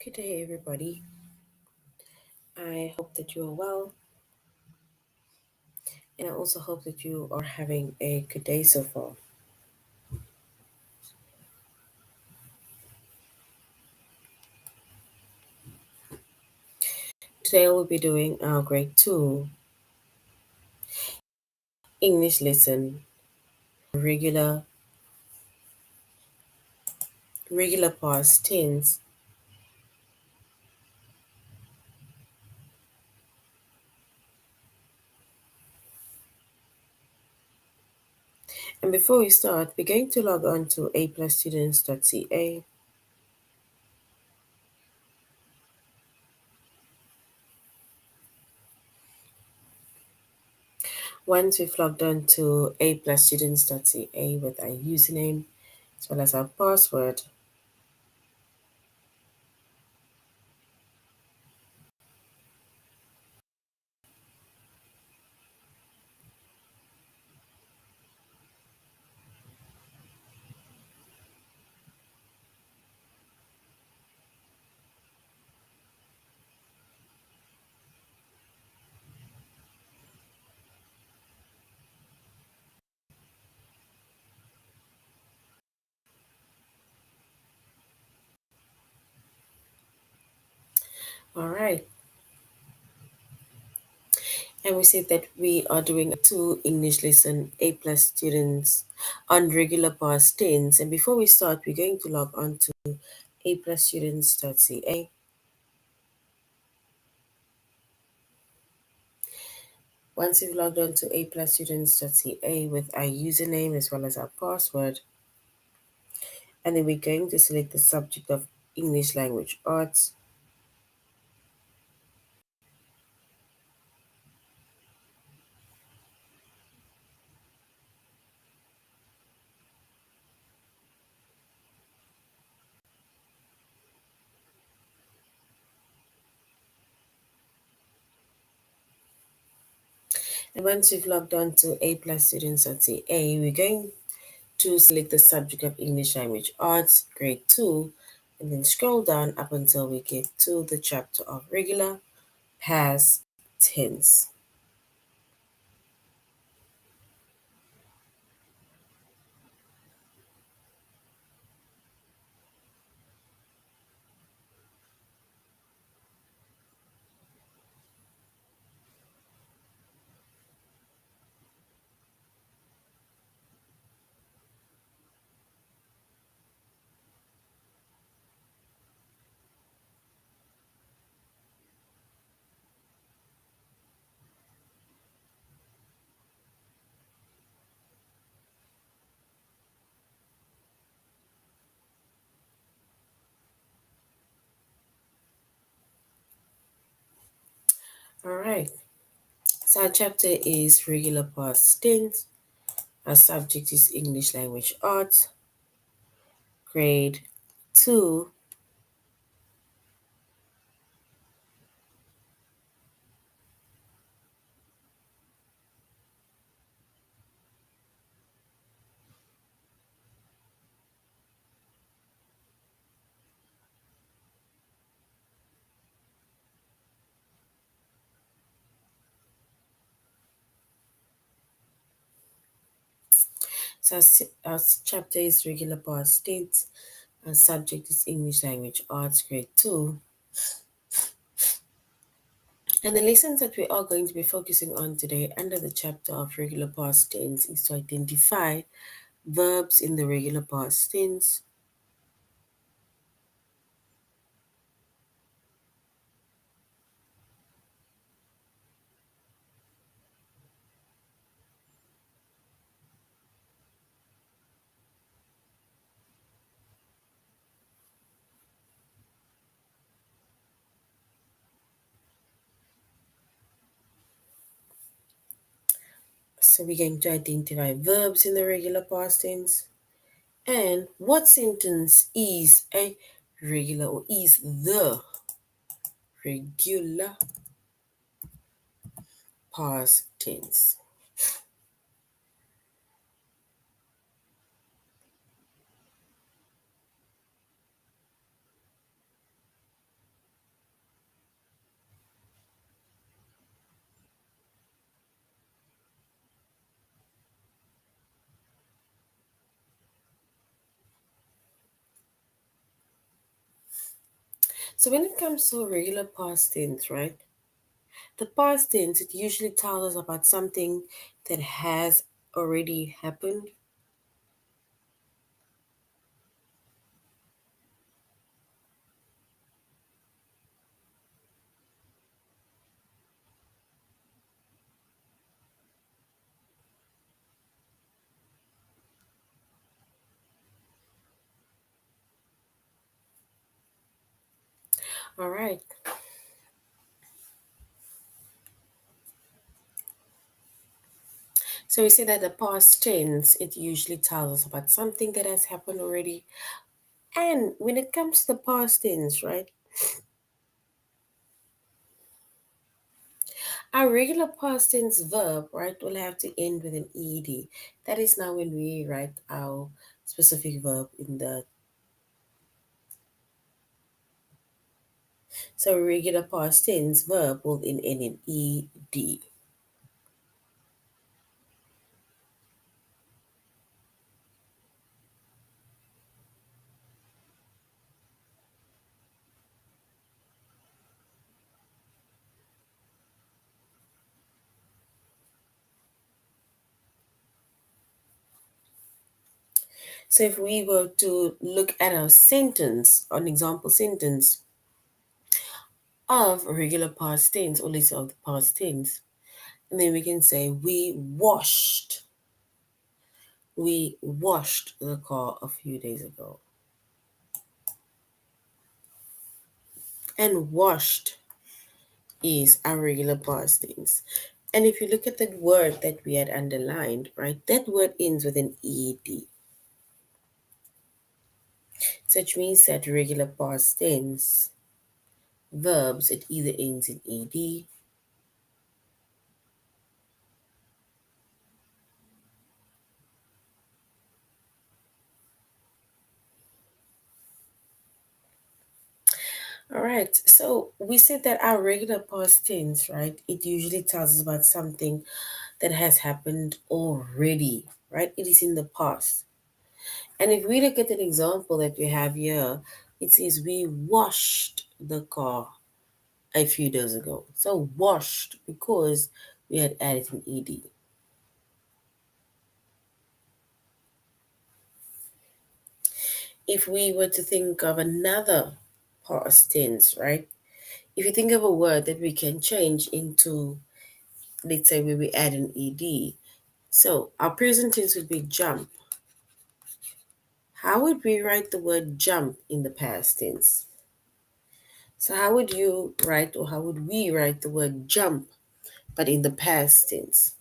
Good day, everybody. I hope that you are well, and I also hope that you are having a good day so far. Today, we'll be doing our grade 2 English lesson, regular past tense. And before we start, we're going to log on to aplusstudents.ca. Once we've logged on to aplusstudents.ca with our username as well as our password, all right. And we said that we are doing a two English lesson, A plus students on regular past tense. And before we start, we're going to log on to aplusstudents.ca. Once you've logged on to aplusstudents.ca with our username as well as our password, and then we're going to select the subject of English language arts. And once you've logged on to aplusstudents.ca, we're going to select the subject of English language arts, grade 2, and then scroll down up until we get to the chapter of regular past tense. All right. So our chapter is regular past tense. Our subject is English language arts, grade 2. So our chapter is regular past tense. Our subject is English language arts, grade 2. And the lessons that we are going to be focusing on today under the chapter of regular past tense is to identify verbs in the regular past tense. So we're going to identify verbs in the regular past tense. And what sentence is a regular or is the regular past tense? So when it comes to regular past tense, right? The past tense, it usually tells us about something that has already happened. All right. So we say that the past tense, it usually tells us about something that has happened already. And when it comes to the past tense, right? Our regular past tense verb, right, will have to end with an ed. That is now when we write our specific verb in the. So regular past tense verb will end in ed. So if we were to look at a sentence, an example sentence of regular past tense, or list of the past tense, and then we can say we washed the car a few days ago. And washed is our regular past tense. And if you look at the word that we had underlined, right, that word ends with an ed. So which means that regular past tense verbs, it either ends in ed. All right, so we said that our regular past tense, right, it usually tells us about something that has happened already, right? It is in the past. And if we look at an example that we have here, it says we washed the car a few days ago. So washed because we had added an ed. If we were to think of another past tense, right? If you think of a word that we can change into, let's say, where we add an ed. So our present tense would be jump. How would we write the word jump in the past tense? So how would you write, or how would we write the word jump, but in the past tense?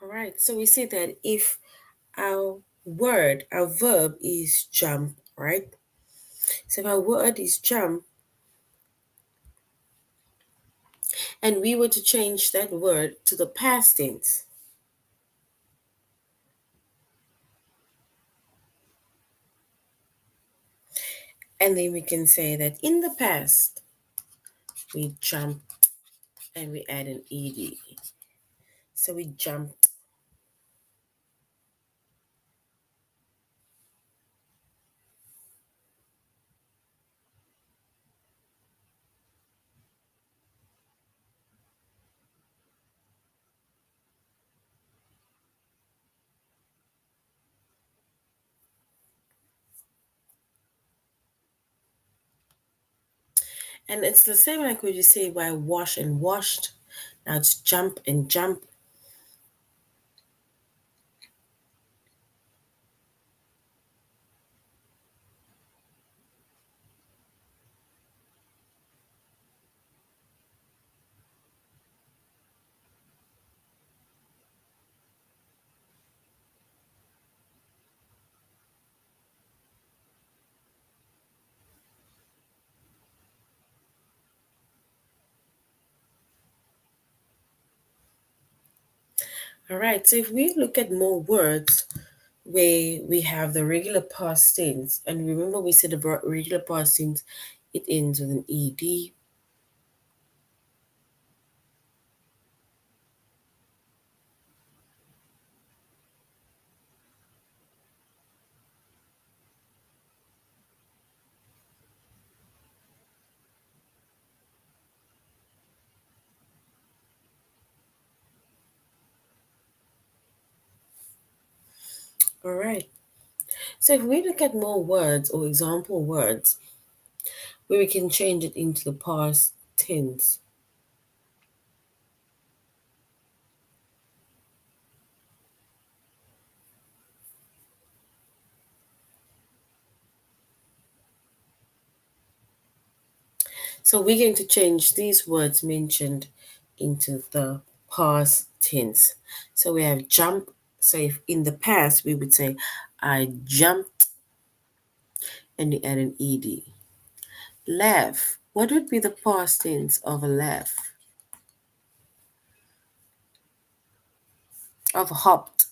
All right. So we say that if our verb is jump, right? So if our word is jump, and we were to change that word to the past tense, and then we can say that in the past, we jump and we add an ed. So we jumped. And it's the same like when you say why wash and washed. Now it's jump and jump. All right, so if we look at more words where we have the regular past tense, and remember we said about regular past tense, it ends with an ed. All right. So if we look at more words or example words where we can change it into the past tense. So we're going to change these words mentioned into the past tense. So we have jump. So if in the past we would say, I jumped, and you add an ed. Laugh. What would be the past tense of a laugh? Of hopped.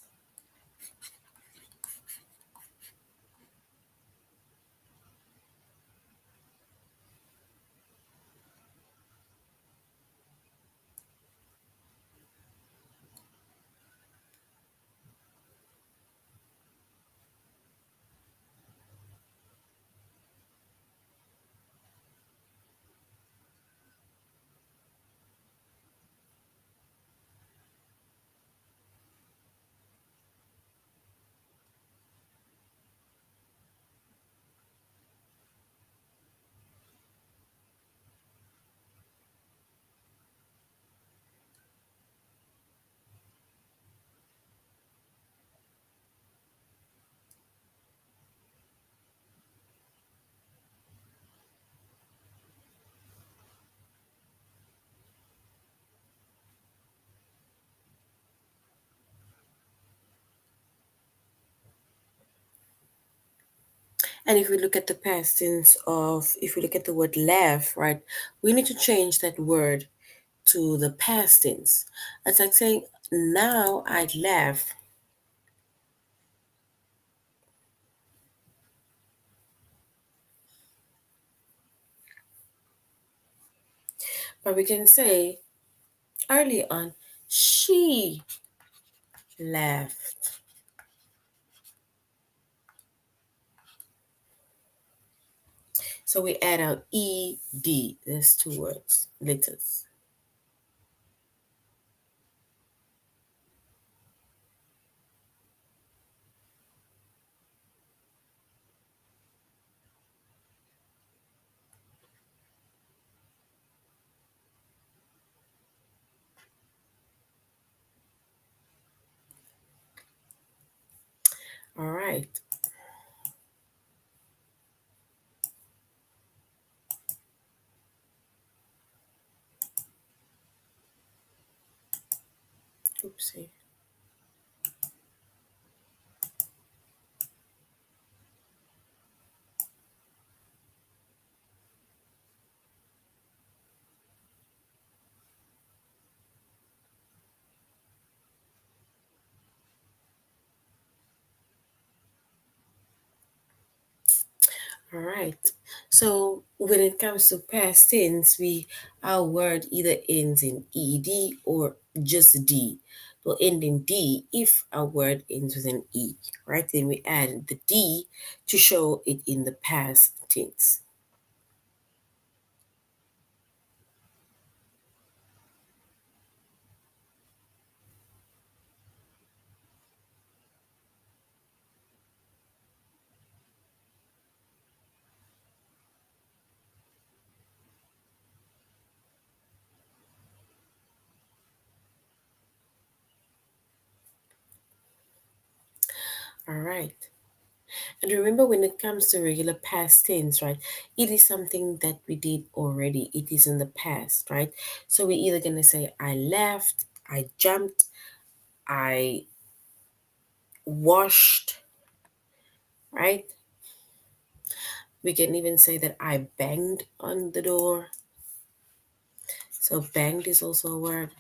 And if we look at the past tense of, if we look at the word laugh, right, we need to change that word to the past tense. It's like saying, now I laugh. But we can say early on, she laughed. So we add our ed. There's two words, letters. All right. Oopsie. All right. So when it comes to past tense, our word either ends in ed or just d. Will end in d if our word ends with an e, right? Then we add the d to show it in the past tense. All right. And remember, when it comes to regular past tense, right, it is something that we did already. It is in the past, right? So we're either going to say, I left, I jumped, I washed, right? We can even say that I banged on the door. So banged is also a word.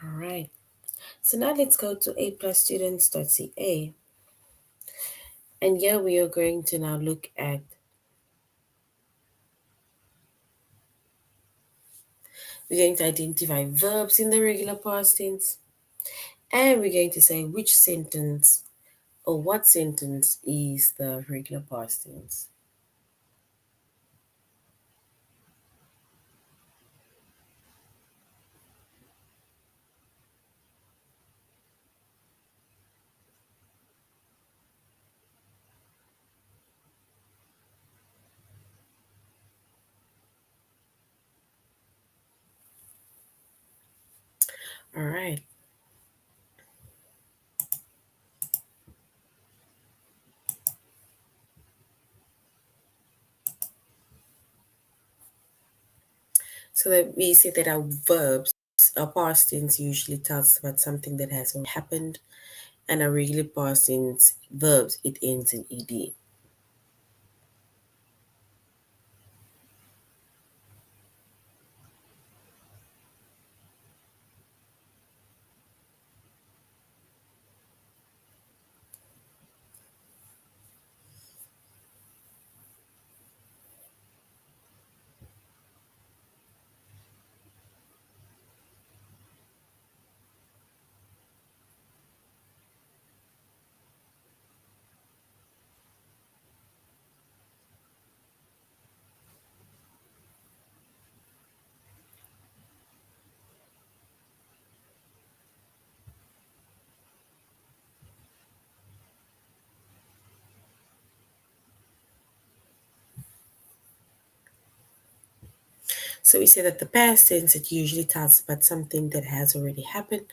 All right. So now let's go to aplusstudents.ca. And here we are going to now look at, we're going to identify verbs in the regular past tense. And we're going to say which sentence or what sentence is the regular past tense. All right. So that we say that our verbs, our past tense usually tells us about something that has already happened, and our regular past tense verbs, it ends in ed. So we say that the past tense, it usually tells us about something that has already happened.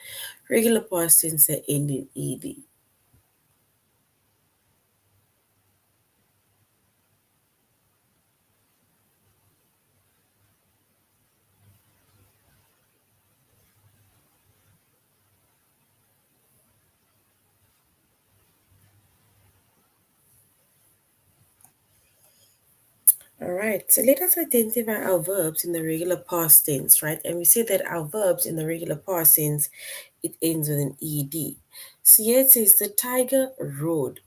Regular past tense that end in ed. All right, so let us identify our verbs in the regular past tense, right? And we say that our verbs in the regular past tense, it ends with an ed. So here it says the tiger roared.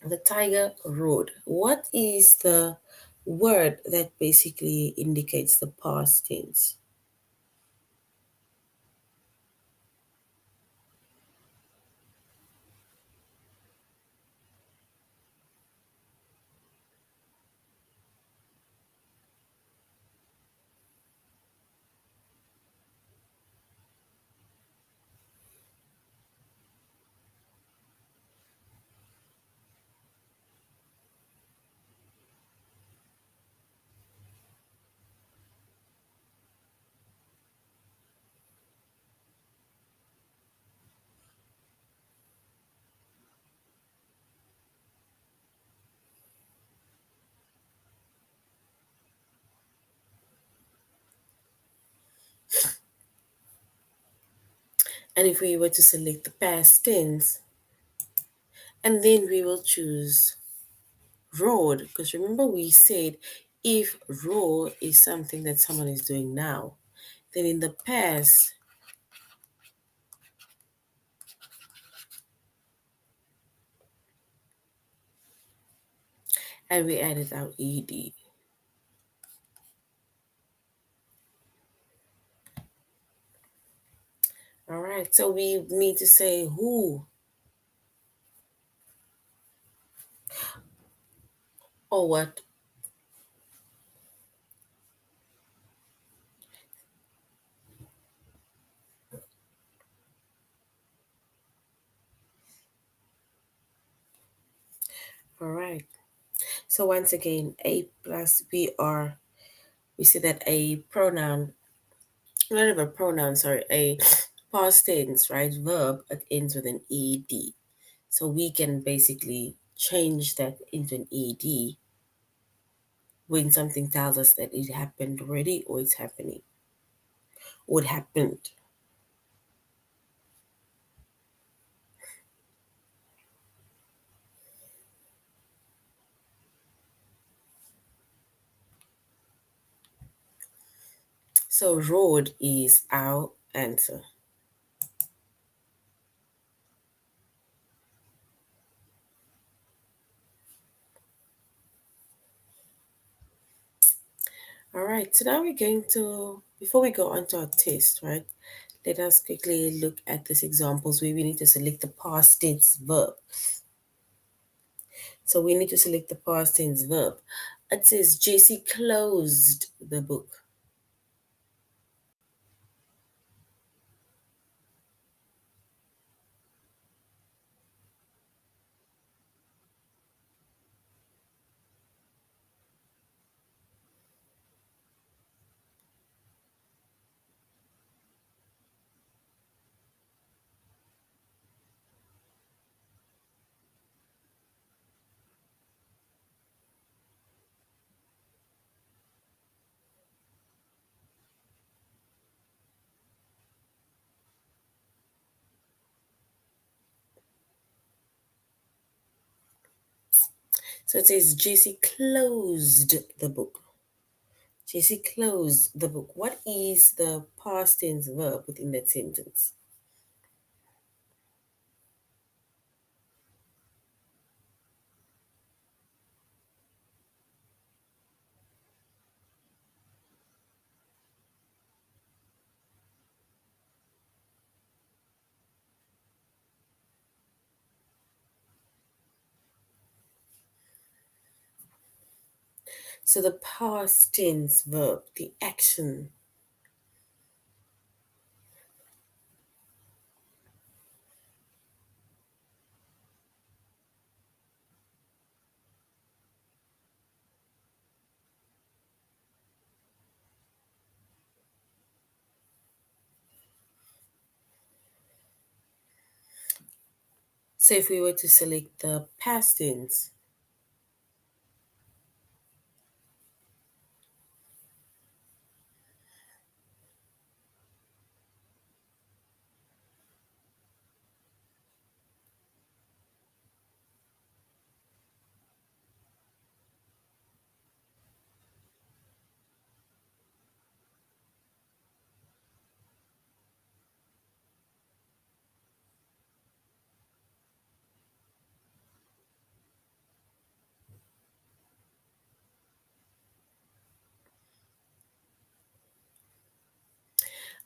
The tiger roared. What is the word that basically indicates the past tense? And if we were to select the past tense, and then we will choose roared, because remember we said if roar is something that someone is doing now, then in the past, and we added our ed. All right. right, so we need to say who or what. All right. So once again, a plus we see that a pronoun, not even a pronoun, sorry, a past tense, right? Verb, it ends with an ed. So we can basically change that into an ed when something tells us that it happened already or it's happening or it happened. So road is our answer. All right, so now we're going to, before we go on to our test, right, let us quickly look at these examples where we need to select the past tense verb. So we need to select the past tense verb. It says Jesse closed the book. So it says Jesse closed the book. Jesse closed the book. What is the past tense verb within that sentence? So the past tense verb, the action. So if we were to select the past tense,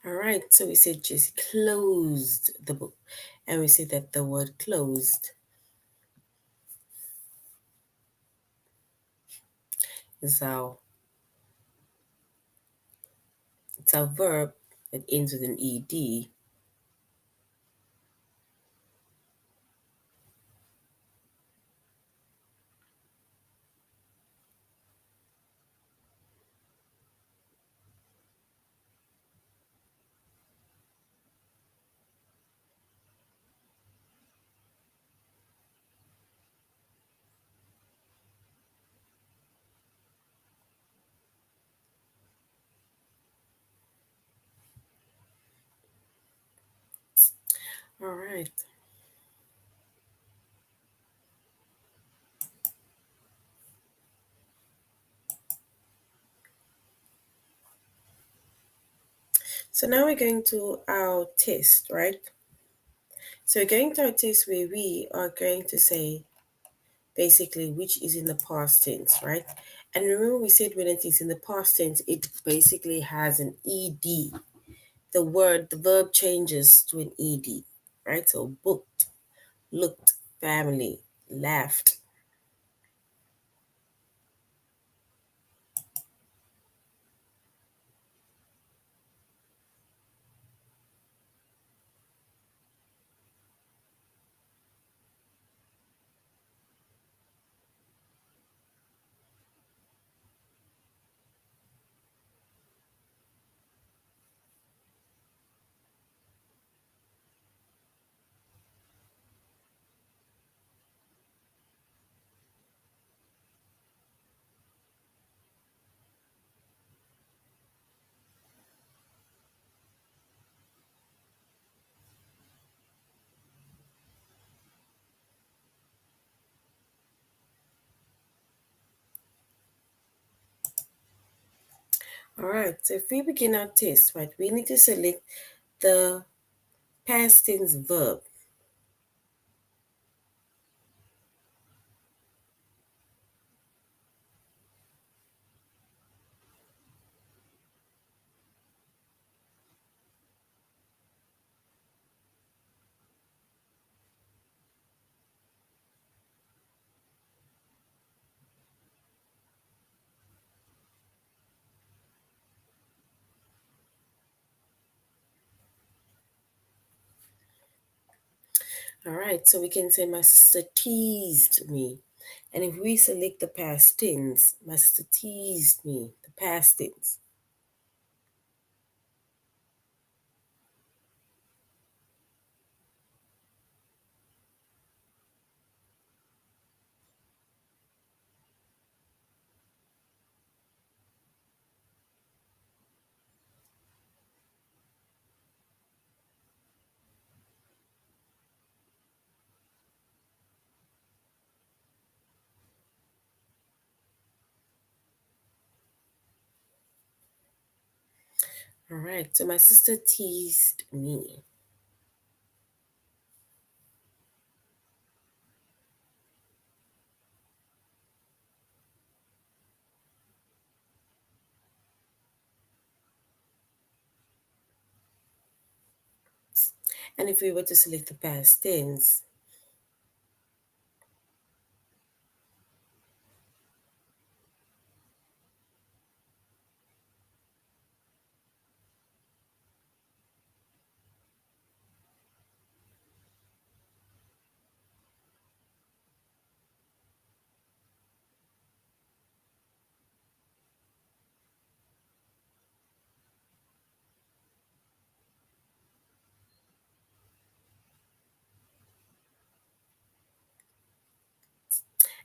all right, so we said just closed the book. And we say that the word closed is it's our verb that ends with an ed. All right. So now we're going to our test, right? So we're going to our test where we are going to say basically which is in the past tense, right? And remember we said when it is in the past tense, it basically has an ed the verb changes to an ed, right? So booked, looked, family, laughed. All right, so if we begin our test, right, we need to select the past tense verb. All right, so we can say my sister teased me. And if we select the past tense, my sister teased me, the past tense. All right, so my sister teased me. And if we were to select the past tense,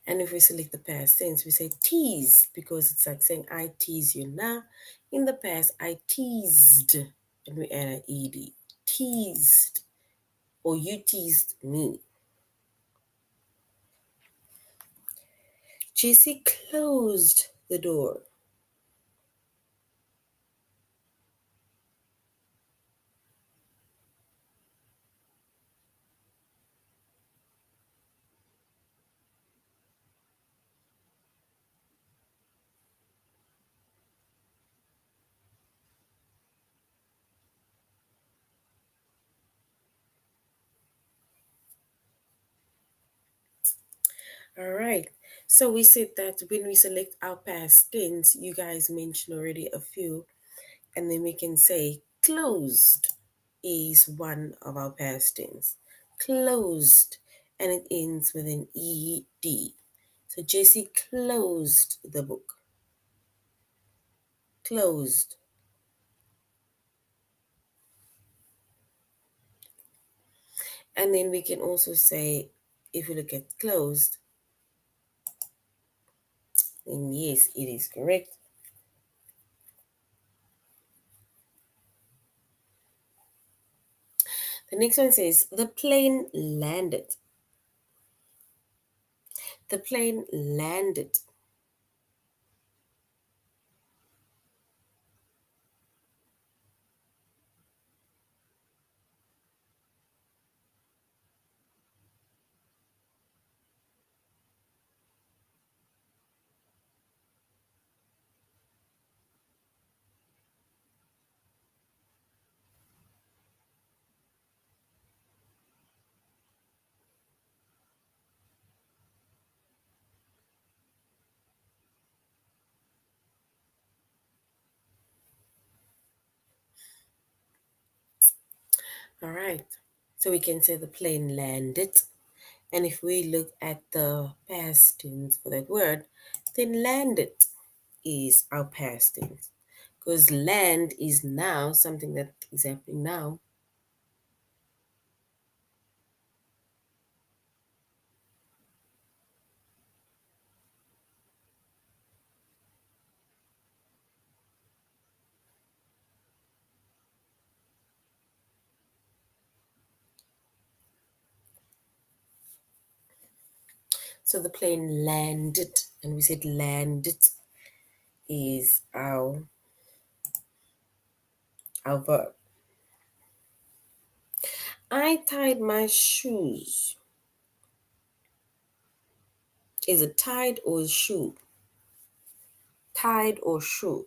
and if we select the past tense, we say tease because it's like saying I tease you now. In the past, I teased, and we add an ed. Teased, or you teased me. JC closed the door. All right. So we said that when we select our past tense, you guys mentioned already a few, and then we can say closed is one of our past tense. Closed, and it ends with an ed. So Jesse closed the book. Closed. And then we can also say, if we look at closed, then yes, it is correct. The next one says, the plane landed. The plane landed. All right. So we can say the plane landed. And if we look at the past tense for that word, then landed is our past tense. Because land is now something that is happening now. So the plane landed, and we said landed is our verb. I tied my shoes. Is it tied or shoe? Tied or shoe?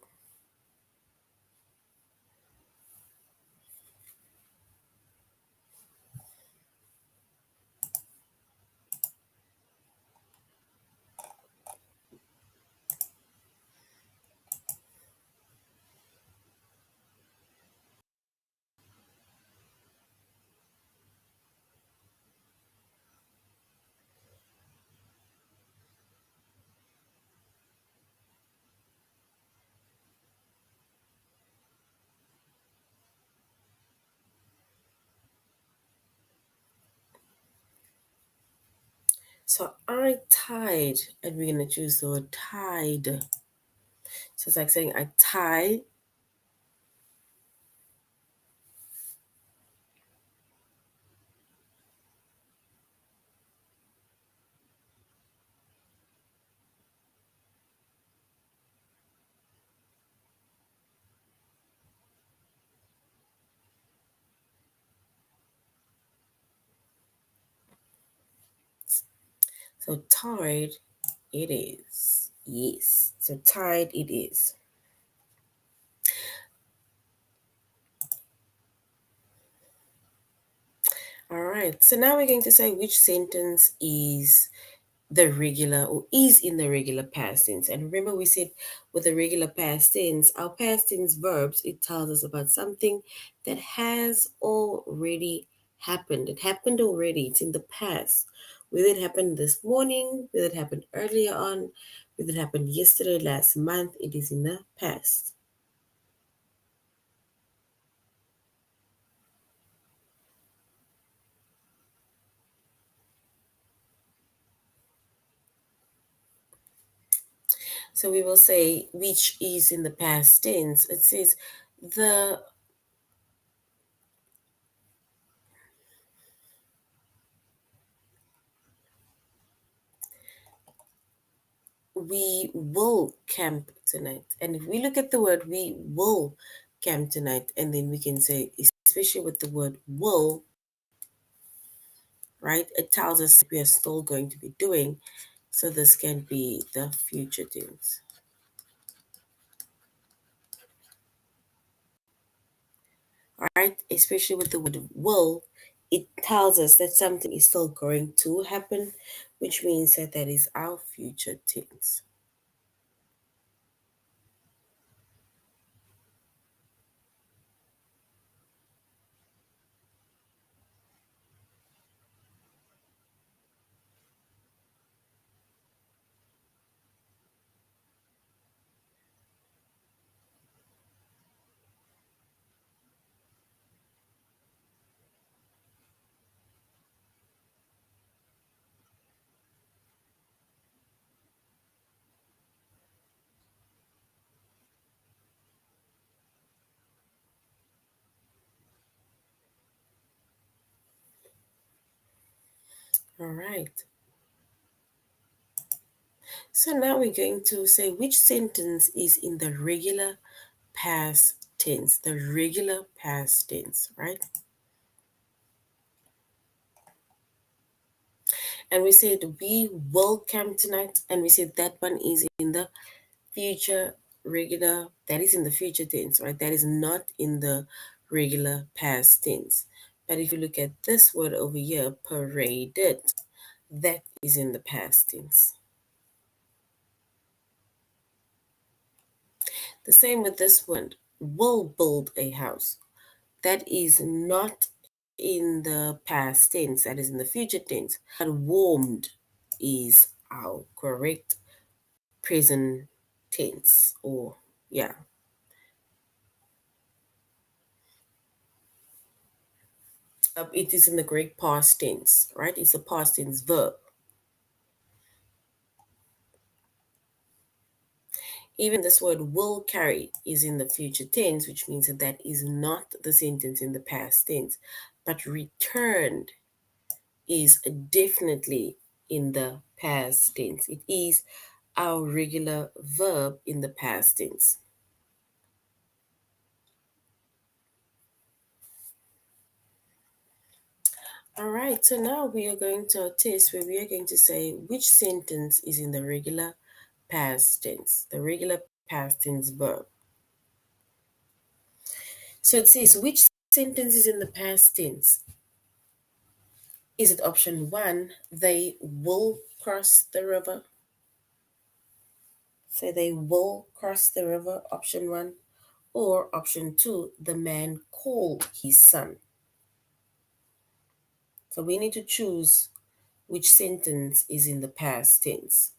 So I tied, and we're gonna choose the word tied. So it's like saying I tie. So tied it is. Yes. So tied it is. All right. So now we're going to say which sentence is the regular or is in the regular past tense. And remember we said with the regular past tense, our past tense verbs, it tells us about something that has already happened. It happened already. It's in the past. Whether it happened this morning, whether it happened earlier on, whether it happened yesterday, last month, it is in the past. So we will say which is in the past tense. It says the we will camp tonight. And if we look at the word we will camp tonight, and then we can say, especially with the word will, right? It tells us we are still going to be doing. So this can be the future tense. All right, especially with the word will, it tells us that something is still going to happen, which means that that is our future tense. All right. So now we're going to say which sentence is in the regular past tense, the regular past tense, right? And we said we will come tonight, and we said that one is in the future regular, that is in the future tense, right? That is not in the regular past tense. But if you look at this word over here, paraded, that is in the past tense. The same with this one, will build a house. That is not in the past tense, that is in the future tense. But warmed is our correct present tense, or yeah. It is in the correct past tense, right? It's a past tense verb. Even this word will carry is in the future tense, which means that that is not the sentence in the past tense. But returned is definitely in the past tense. It is our regular verb in the past tense. All right, so now we are going to a test where we are going to say which sentence is in the regular past tense, the regular past tense verb. So it says, which sentence is in the past tense? Is it option one, they will cross the river? Say they will cross the river, option one. Or option two, the man called his son. So we need to choose which sentence is in the past tense.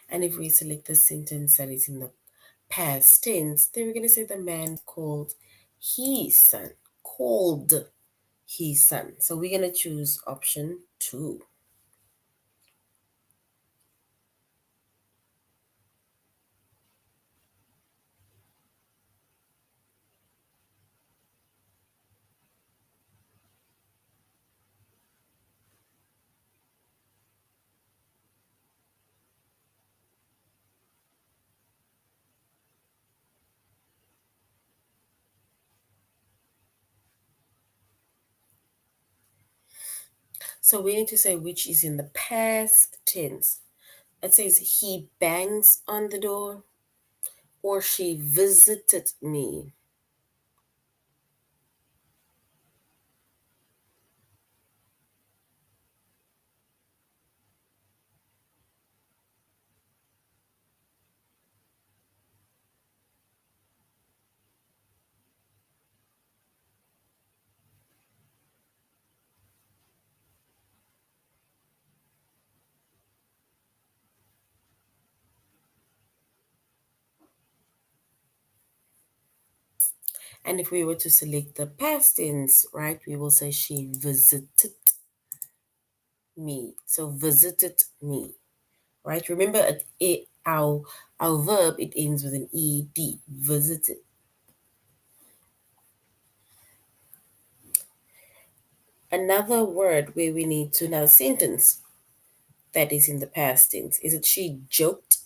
And if we select the sentence that is in the past tense, then we're going to say the man called his son. Called his son. So we're going to choose option two. So we need to say which is in the past tense. It says he bangs on the door or she visited me. And if we were to select the past tense, right, we will say she visited me. So visited me, right? Remember, our verb, it ends with an ed, visited. Another word where we need to now sentence that is in the past tense. Is it she joked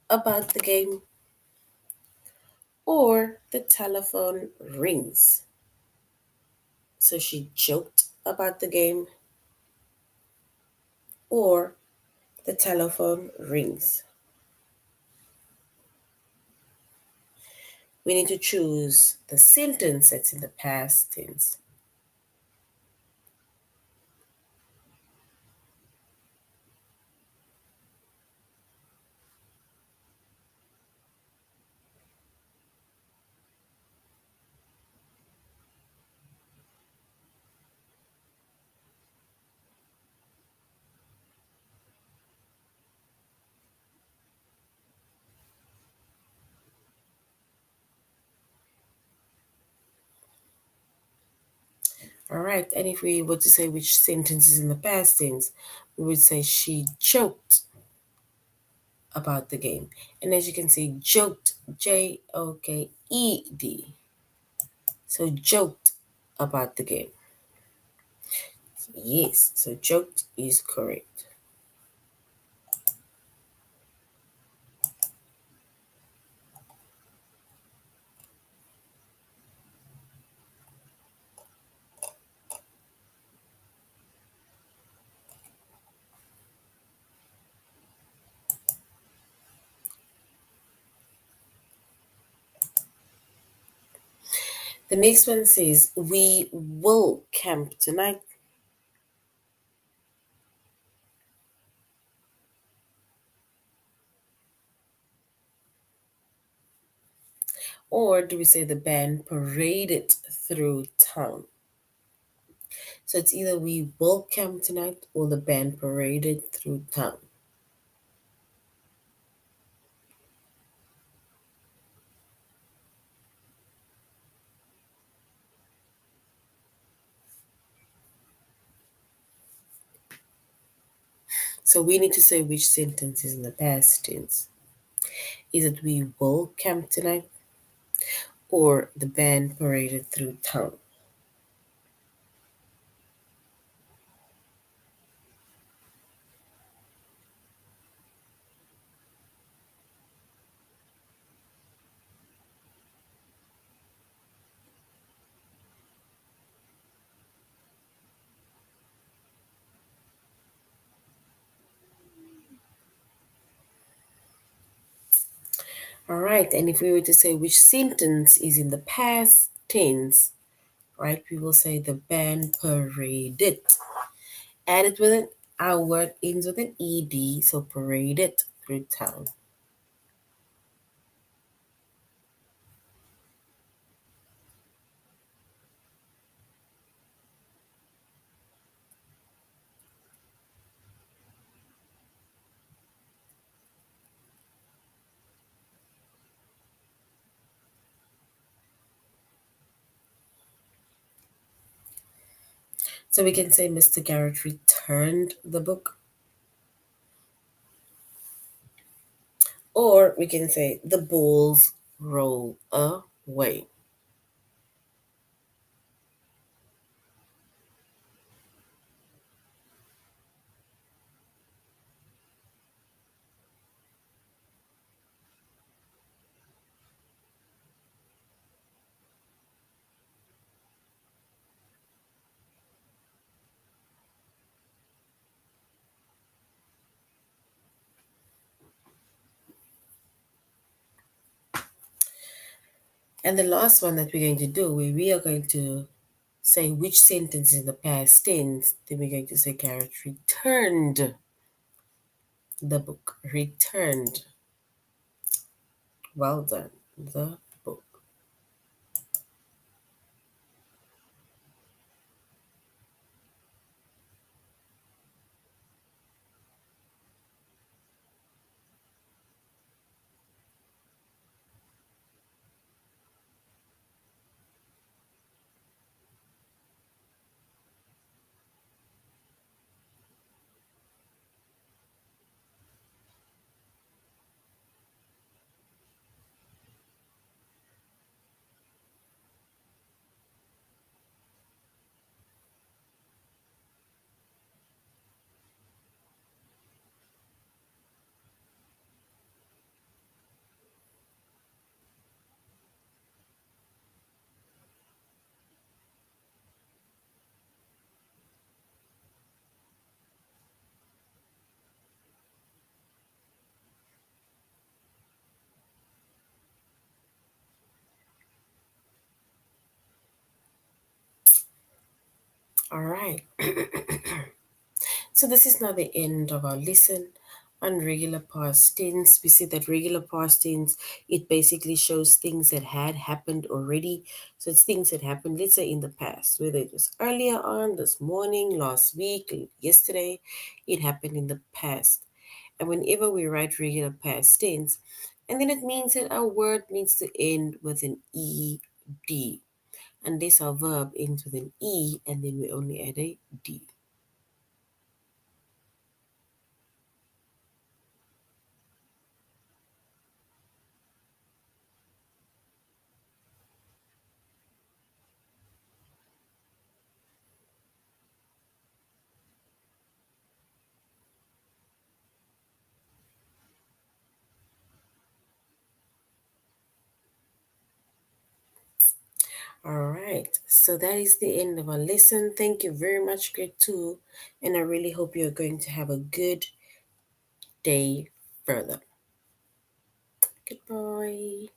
about the game or the telephone rings? So she joked about the game or the telephone rings. We need to choose the sentence that's in the past tense. All right, and if we were to say which sentence is in the past tense, we would say she joked about the game. And as you can see, joked, Joked. So joked about the game. Yes, so joked is correct. The next one says, we will camp tonight. Or do we say the band paraded through town? So it's either we will camp tonight or the band paraded through town. So we need to say which sentence is in the past tense. Is it we will camp tonight or the band paraded through town? All right, and if we were to say which sentence is in the past tense, right, we will say the band paraded. Added with an our word ends with an ed, so paraded through town. So we can say Mr. Garrett returned the book, or we can say the balls roll away. And the last one that we're going to do, where we are going to say which sentence is in the past tense, then we're going to say Garrett returned the book. Returned. Well done. The book. All right. So this is now the end of our lesson on regular past tense. We see that regular past tense, it basically shows things that had happened already. So it's things that happened, let's say in the past, whether it was earlier on, this morning, last week, yesterday, it happened in the past. And whenever we write regular past tense, and then it means that our word needs to end with an ed. and this our verb ends with an E, and then we only add a D. All right, so that is the end of our lesson. Thank you very much, grade 2, and I really hope you're going to have a good day further. Goodbye.